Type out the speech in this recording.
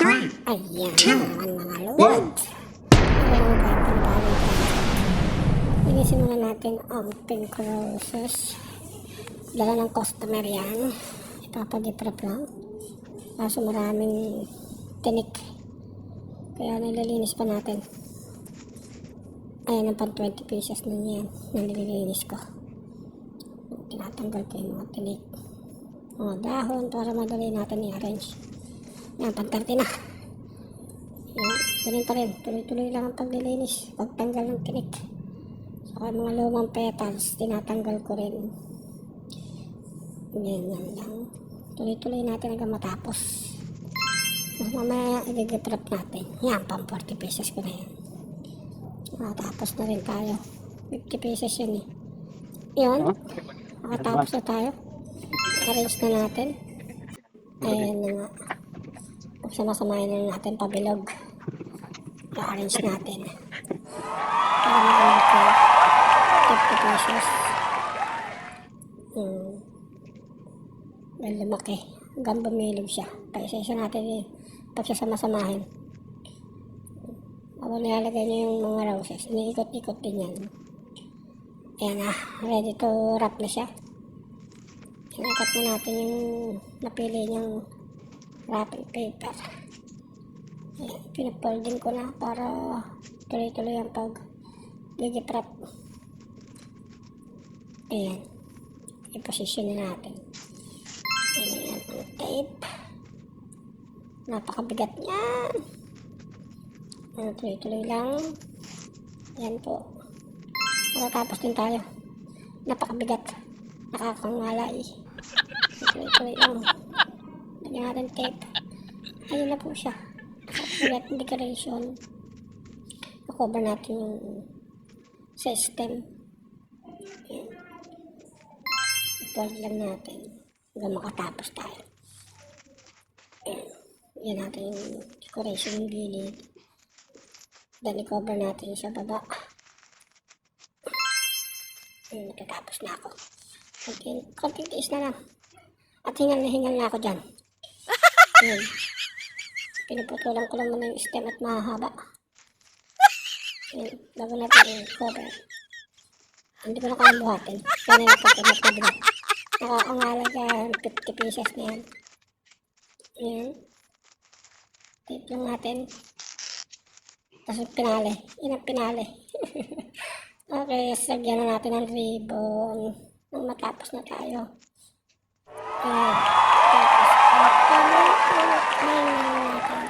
Ayan naman mga lods. Ayan ang gagawin tayo. Linisin muna natin ang pink roses. Dala ng customer yan. Ipapag-iprep lang. Kaso maraming tinik. Kaya nililinis pa natin. Ayan ang pang 20 pieces na yan. Nililinis ko. Tinatanggal ko yung mga tinik. Mga dahon para madali natin i-arrange. Yan, pang 30 na. Yan, ganun pa rin. Tuloy-tuloy lang ang paglilinis. Pagtanggal ng tinik. Saka mga lumang petals, tinatanggal ko rin. Ganyan lang. Tuloy-tuloy natin hanggang matapos. Mamaya i-giprep natin. Yan, pang 40 pieces ko na yan. Matapos na rin tayo. 50 pieces yun eh. Yun. Makatapos na tayo. Arrange na natin. Ayan na nga. Sama-samahin na natin pabilog. I-arrange natin. Para magamit ko 50 pesos. Dahil lumaki. Hanggang bumilog siya. Paisa-isa natin pagsasama-samahin. Ako nilalagay niya yung mga roses. Iniikot-ikot din yan. Ayan na. Ready to wrap na siya. Inakat na natin yung napili niyang wrapping paper. Ayan, pinafolding ko na para tuloy-tuloy ang pag-giprep. Ayan, i-position na natin. Ayan, ang tape. Napakabigat niyan. Ayan, tuloy-tuloy lang. Ayan po. Matatapos din tayo. Napakabigat. Nakakangalay. Tuloy-tuloy lang. Lagyan natin tape. Ayun na po siya. Ulat decoration. I-cover natin yung system. Ayan. I-fold lang natin hanggang makatapos tayo. Ayan. Yan natin yung decoration yung gilid. Then i-cover natin sa baba. Ayan, nakatapos na ako. Konting tiis na lang. At hingal na ako dyan. Ayan. Pinuputulan ko lang muna yung stem at mahaba. Ayan. Bago natin yung cover. Hindi ko na kayang buhatin. Kaya na napagkagat na bigat. Nakakangalag yan. 50 pieces na yan. Ayan. Tape lang natin. Tapos pinali. Yan ang pinali. Okay, sagyan na natin ang ribbon. Nang matapos na tayo. Ayan. Tapos, ayun natin.